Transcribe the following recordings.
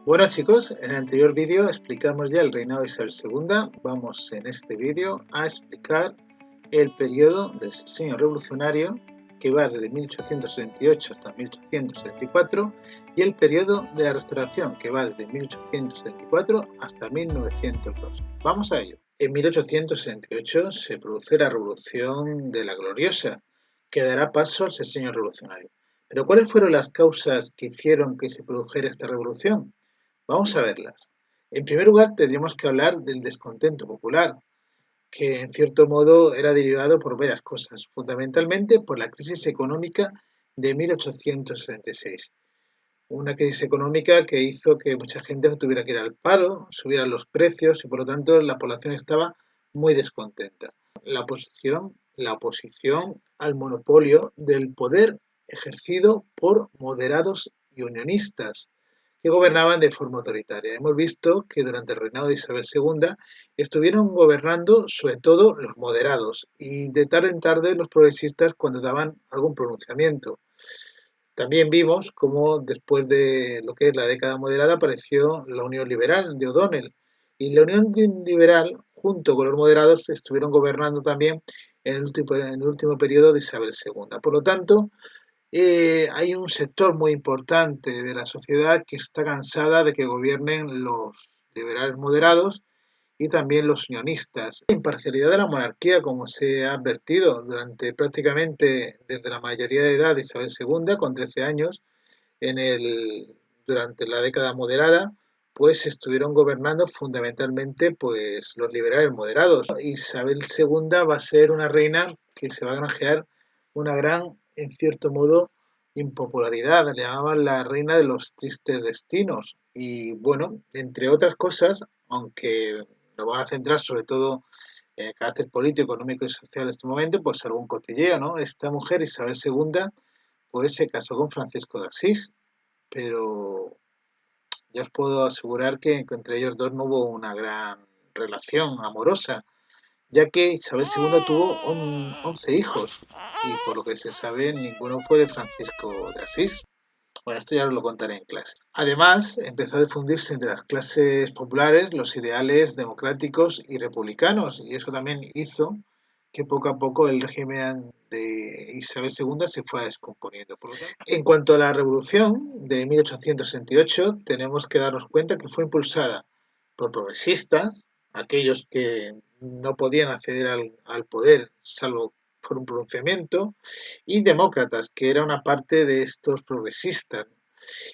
Bueno chicos, en el anterior vídeo explicamos ya el reinado de Isabel II. Vamos en este vídeo a explicar el periodo del sexenio revolucionario, que va desde 1868 hasta 1874, y el periodo de la Restauración, que va desde 1874 hasta 1902. Vamos a ello. En 1868 se produce la Revolución de la Gloriosa, que dará paso al sexenio revolucionario. Pero ¿cuáles fueron las causas que hicieron que se produjera esta revolución? Vamos a verlas. En primer lugar, tendríamos que hablar del descontento popular, que en cierto modo era derivado por varias cosas, fundamentalmente por la crisis económica de 1866. Una crisis económica que hizo que mucha gente tuviera que ir al paro, subieran los precios y por lo tanto la población estaba muy descontenta. La oposición al monopolio del poder ejercido por moderados y unionistas que gobernaban de forma autoritaria. Hemos visto que durante el reinado de Isabel II estuvieron gobernando sobre todo los moderados y de tarde en tarde los progresistas cuando daban algún pronunciamiento. También vimos cómo después de lo que es la década moderada apareció la Unión Liberal de O'Donnell y la Unión Liberal junto con los moderados estuvieron gobernando también en el último periodo de Isabel II. Por lo tanto, hay un sector muy importante de la sociedad que está cansada de que gobiernen los liberales moderados y también los unionistas. La imparcialidad de la monarquía, como se ha advertido durante prácticamente desde la mayoría de edad de Isabel II, con 13 años, durante la década moderada, pues estuvieron gobernando fundamentalmente pues, los liberales moderados. Isabel II va a ser una reina que se va a granjear una gran, en cierto modo, impopularidad. Le llamaban la reina de los tristes destinos. Y bueno, entre otras cosas, aunque nos van a centrar sobre todo en el carácter político, económico y social de este momento, pues algún cotilleo, ¿no? Esta mujer, Isabel II, pues se casó con Francisco de Asís, pero ya os puedo asegurar que entre ellos dos no hubo una gran relación amorosa, ya que Isabel II tuvo 11 hijos y por lo que se sabe ninguno fue de Francisco de Asís. Bueno, esto ya os lo contaré en clase. Además, empezó a difundirse entre las clases populares los ideales democráticos y republicanos, y eso también hizo que poco a poco el régimen de Isabel II se fue descomponiendo. En cuanto a la revolución de 1868, tenemos que darnos cuenta que fue impulsada por progresistas, aquellos que no podían acceder al poder salvo por un pronunciamiento, y demócratas, que era una parte de estos progresistas.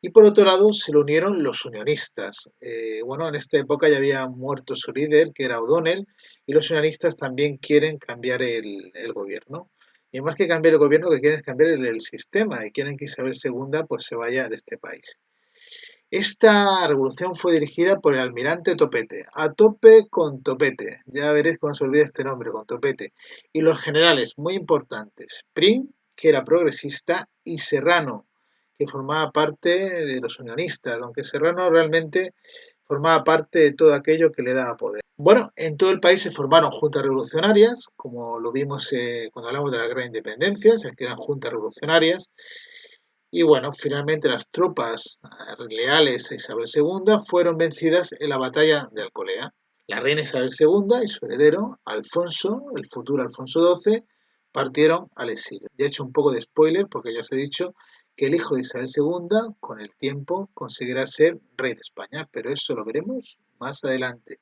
Y por otro lado se le unieron los unionistas. Bueno, en esta época ya había muerto su líder, que era O'Donnell, y los unionistas también quieren cambiar el gobierno. Y más que cambiar el gobierno, lo que quieren es cambiar el sistema y quieren que Isabel II pues, se vaya de este país. Esta revolución fue dirigida por el almirante Topete, a tope con Topete, ya veréis cómo se olvida este nombre, con Topete, y los generales muy importantes, Prim, que era progresista, y Serrano, que formaba parte de los unionistas, aunque Serrano realmente formaba parte de todo aquello que le daba poder. Bueno, en todo el país se formaron juntas revolucionarias, como lo vimos cuando hablamos de la Gran Independencia, que eran juntas revolucionarias, y bueno, finalmente las tropas leales a Isabel II fueron vencidas en la batalla de Alcolea. La reina Isabel II y su heredero, Alfonso, el futuro Alfonso XII, partieron al exilio. Ya he hecho un poco de spoiler porque ya os he dicho que el hijo de Isabel II, con el tiempo, conseguirá ser rey de España, pero eso lo veremos más adelante.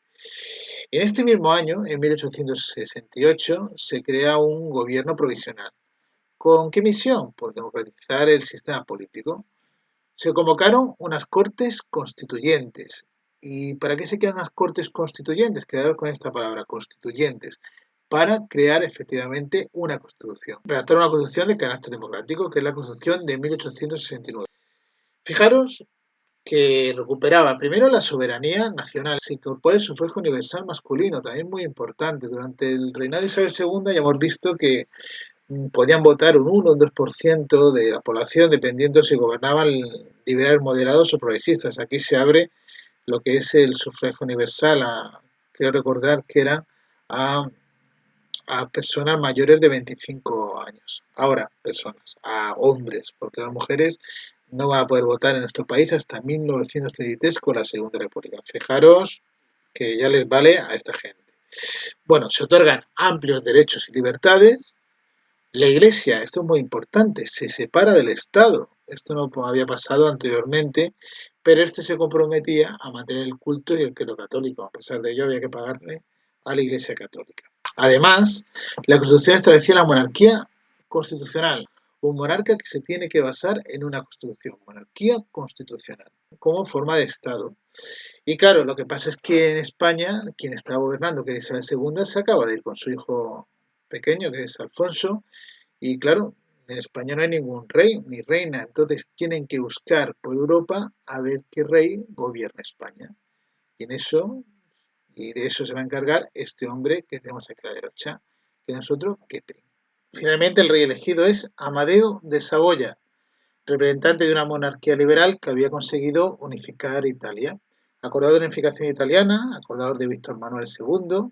En este mismo año, en 1868, se crea un gobierno provisional. ¿Con qué misión? Por democratizar el sistema político. Se convocaron unas cortes constituyentes. ¿Y para qué se crean unas cortes constituyentes? Quedaros con esta palabra, constituyentes, para crear efectivamente una constitución. Redactar una constitución de carácter democrático, que es la constitución de 1869. Fijaros que recuperaba primero la soberanía nacional, se incorpora el sufragio universal masculino, también muy importante. Durante el reinado de Isabel II ya hemos visto que podían votar un 1 o un 2% de la población, dependiendo si gobernaban liberales moderados o progresistas. Aquí se abre lo que es el sufragio universal, quiero recordar que era a, a personas mayores de 25 años. Ahora, personas, a hombres, porque las mujeres no van a poder votar en nuestro país hasta 1933 con la Segunda República. Fijaros que ya les vale a esta gente. Bueno, se otorgan amplios derechos y libertades. La Iglesia, esto es muy importante, se separa del Estado. Esto no había pasado anteriormente, pero este se comprometía a mantener el culto y el credo católico. A pesar de ello, había que pagarle a la Iglesia Católica. Además, la Constitución establecía la monarquía constitucional, un monarca que se tiene que basar en una constitución, monarquía constitucional, como forma de Estado. Y claro, lo que pasa es que en España, quien estaba gobernando, que era Isabel II, se acaba de ir con su hijo pequeño, que es Alfonso, y claro, en España no hay ningún rey ni reina, entonces tienen que buscar por Europa a ver qué rey gobierna España. Y en eso, y de eso se va a encargar este hombre que tenemos aquí a la derecha, que nosotros, que finalmente el rey elegido es Amadeo de Saboya, representante de una monarquía liberal que había conseguido unificar Italia. Acordador de la unificación italiana, acordador de Víctor Manuel II,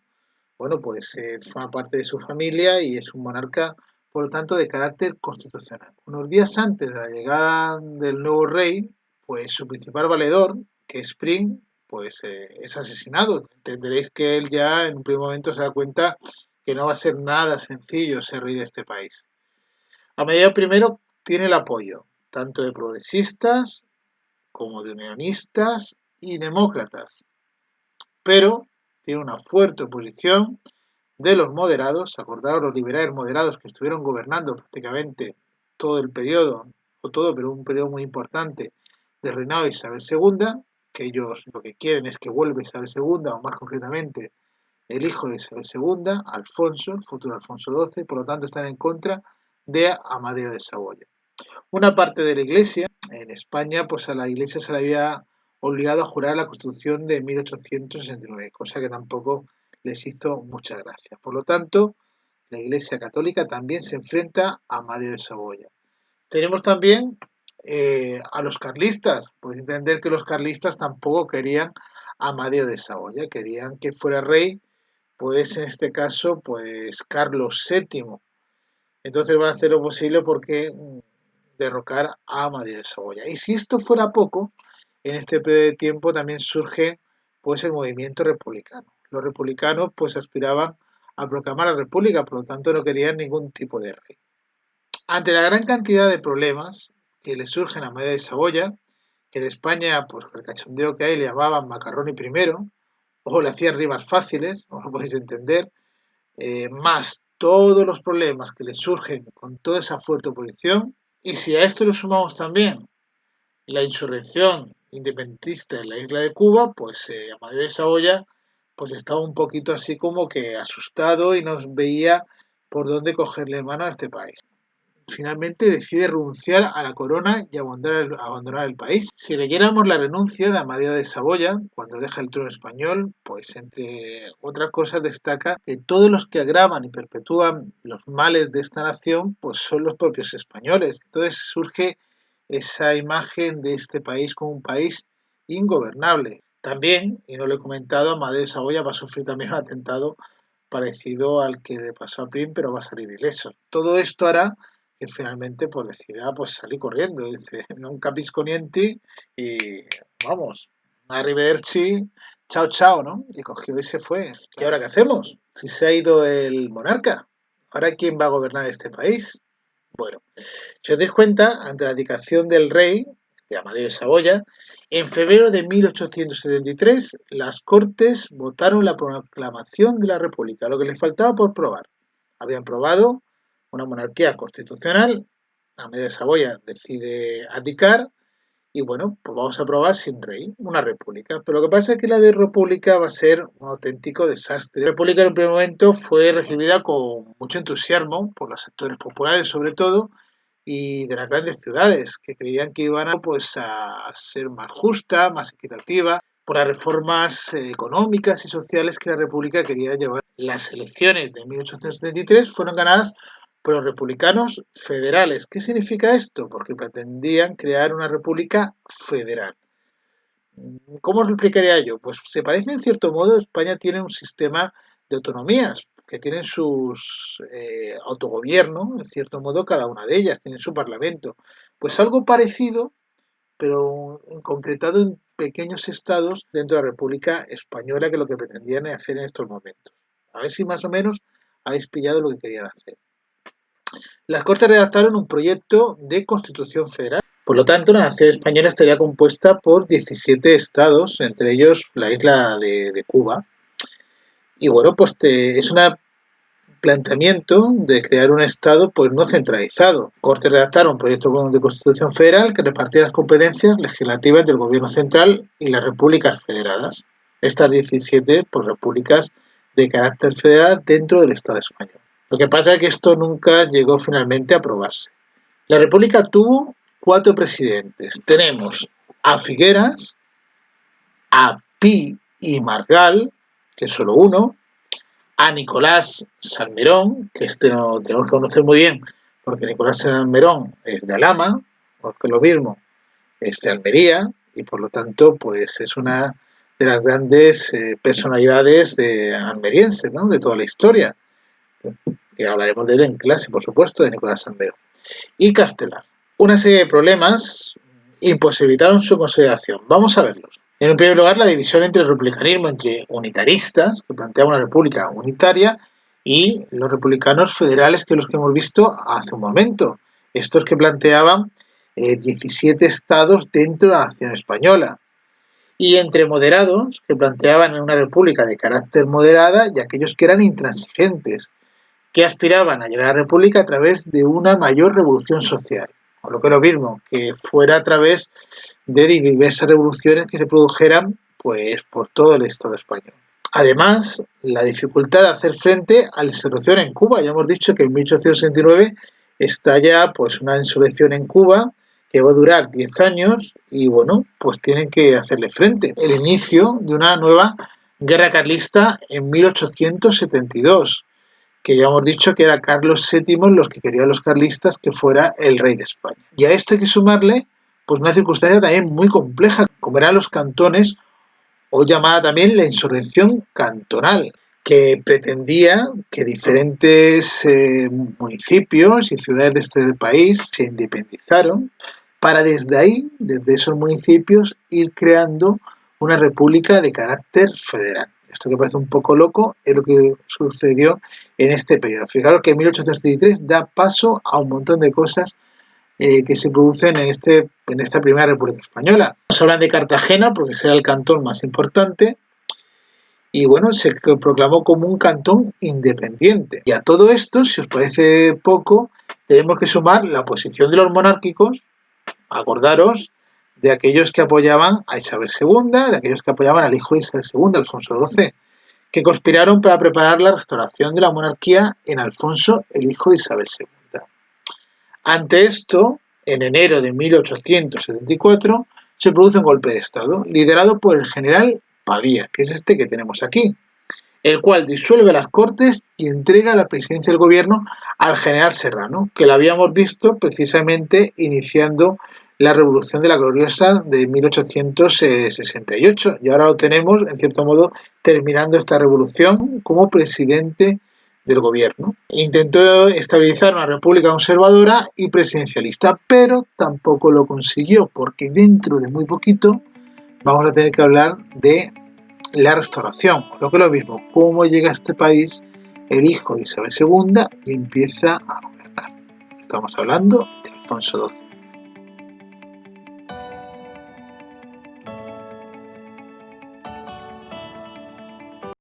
bueno, pues forma parte de su familia y es un monarca, por lo tanto, de carácter constitucional. Unos días antes de la llegada del nuevo rey, pues su principal valedor, que es Spring, pues es asesinado. Entenderéis que él ya en un primer momento se da cuenta que no va a ser nada sencillo ser rey de este país. Amadeo I tiene el apoyo tanto de progresistas como de unionistas y demócratas, pero tiene una fuerte oposición de los moderados. Acordaos, los liberales moderados que estuvieron gobernando prácticamente todo el periodo, o todo, pero un periodo muy importante del reinado de Isabel II, que ellos lo que quieren es que vuelva Isabel II, o más concretamente el hijo de Isabel II, Alfonso, el futuro Alfonso XII, por lo tanto están en contra de Amadeo de Saboya. Una parte de la Iglesia, en España, pues a la Iglesia se le había obligado a jurar la Constitución de 1869, cosa que tampoco les hizo mucha gracia. Por lo tanto, la Iglesia Católica también se enfrenta a Amadeo de Saboya. Tenemos también a los carlistas. Podéis entender que los carlistas tampoco querían a Amadeo de Saboya, querían que fuera rey, pues en este caso, pues Carlos VII. Entonces van a hacer lo posible porque derrocar a Amadeo de Saboya. Y si esto fuera poco, en este periodo de tiempo también surge pues el movimiento republicano. Los republicanos pues aspiraban a proclamar la república, por lo tanto no querían ningún tipo de rey. Ante la gran cantidad de problemas que le surgen a Amadeo de Saboya, que en España, pues el cachondeo que hay le llamaban macarroni primero, o le hacían rimas fáciles, os lo podéis entender, más todos los problemas que le surgen con toda esa fuerte oposición, y si a esto le sumamos también la insurrección independentista en la isla de Cuba, pues Amadeo de Saboya pues estaba un poquito así como que asustado y no veía por dónde cogerle mano a este país. Finalmente decide renunciar a la corona y abandonar el país. Si leyéramos la renuncia de Amadeo de Saboya, cuando deja el trono español, pues entre otras cosas destaca que todos los que agravan y perpetúan los males de esta nación, pues son los propios españoles. Entonces surge esa imagen de este país como un país ingobernable. También, y no lo he comentado, Amadeo de Saboya va a sufrir también un atentado parecido al que le pasó a Prim, pero va a salir ileso. Todo esto hará que finalmente pues decida pues salir corriendo, dice, non capisco niente y vamos, arrivederci, chao chao, ¿no? Y cogió y se fue. ¿Y ahora qué hacemos? Si se ha ido el monarca, ¿ahora quién va a gobernar este país? Bueno, si os dais cuenta, ante la abdicación del rey, de Amadeo de Saboya, en febrero de 1873 las Cortes votaron la proclamación de la República, lo que les faltaba por probar. Habían probado una monarquía constitucional, Amadeo de Saboya decide abdicar y bueno, pues vamos a probar sin rey, una república. Pero lo que pasa es que la de república va a ser un auténtico desastre. La república en el primer momento fue recibida con mucho entusiasmo por los sectores populares sobre todo y de las grandes ciudades que creían que iban a ser más justa, más equitativa por las reformas económicas y sociales que la república quería llevar. Las elecciones de 1873 fueron ganadas por los republicanos federales. ¿Qué significa esto? Porque pretendían crear una república federal. ¿Cómo os lo explicaría yo? Pues se parece en cierto modo, España tiene un sistema de autonomías que tienen sus autogobierno, en cierto modo cada una de ellas, tienen su parlamento. Pues algo parecido pero concretado en pequeños estados dentro de la República Española, que es lo que pretendían hacer en estos momentos. A ver si más o menos habéis pillado lo que querían hacer. Las Cortes redactaron un proyecto de Constitución Federal. Por lo tanto, la nación española estaría compuesta por 17 estados, entre ellos la isla de Cuba. Y bueno, pues es un planteamiento de crear un estado pues no centralizado. Cortes redactaron un proyecto de Constitución Federal que repartía las competencias legislativas del gobierno central y las repúblicas federadas. Estas 17 pues, repúblicas de carácter federal dentro del Estado español. Lo que pasa es que esto nunca llegó finalmente a aprobarse. La República tuvo 4 presidentes. Tenemos a Figueras, a Pi y Margall, que es solo uno, a Nicolás Salmerón, que no tenemos que conocer muy bien, porque Nicolás Salmerón es de Alhama, porque lo mismo es de Almería, y por lo tanto, pues es una de las grandes personalidades de almerienses, ¿no? De toda la historia. Que hablaremos de él en clase, por supuesto, de Nicolás Salmerón. Y Castelar. Una serie de problemas imposibilitaron su consolidación. Vamos a verlos. En primer lugar, la división entre el republicanismo, entre unitaristas, que planteaban una república unitaria, y los republicanos federales, que los que hemos visto hace un momento. Estos que planteaban 17 estados dentro de la nación española. Y entre moderados, que planteaban una república de carácter moderada, y aquellos que eran intransigentes, que aspiraban a llegar a la república a través de una mayor revolución social. O lo que es lo mismo, que fuera a través de diversas revoluciones que se produjeran pues, por todo el Estado español. Además, la dificultad de hacer frente a la insurrección en Cuba. Ya hemos dicho que en 1869 estalla pues, una insurrección en Cuba que va a durar 10 años y bueno, pues tienen que hacerle frente. El inicio de una nueva guerra carlista en 1872, que ya hemos dicho que era Carlos VII los que querían los carlistas que fuera el rey de España. Y a esto hay que sumarle pues una circunstancia también muy compleja, como eran los cantones, o llamada también la insurrección cantonal, que pretendía que diferentes municipios y ciudades de este país se independizaron para desde ahí, desde esos municipios, ir creando una república de carácter federal. Esto que parece un poco loco es lo que sucedió en este periodo. Fijaros que en 1833 da paso a un montón de cosas que se producen en esta primera República Española. Nos hablan de Cartagena porque será el cantón más importante y bueno, se proclamó como un cantón independiente. Y a todo esto, si os parece poco, tenemos que sumar la posición de los monárquicos, acordaros, de aquellos que apoyaban a Isabel II, de aquellos que apoyaban al hijo de Isabel II, Alfonso XII, que conspiraron para preparar la restauración de la monarquía en Alfonso, el hijo de Isabel II. Ante esto, en enero de 1874, se produce un golpe de Estado, liderado por el general Pavía, que es este que tenemos aquí, el cual disuelve las Cortes y entrega la presidencia del gobierno al general Serrano, que lo habíamos visto precisamente iniciando la Revolución de la Gloriosa de 1868, y ahora lo tenemos, en cierto modo, terminando esta revolución como presidente del gobierno. Intentó estabilizar una república conservadora y presidencialista, pero tampoco lo consiguió, porque dentro de muy poquito vamos a tener que hablar de la restauración, lo que es lo mismo, cómo llega a este país el hijo de Isabel II y empieza a gobernar. Estamos hablando de Alfonso XII.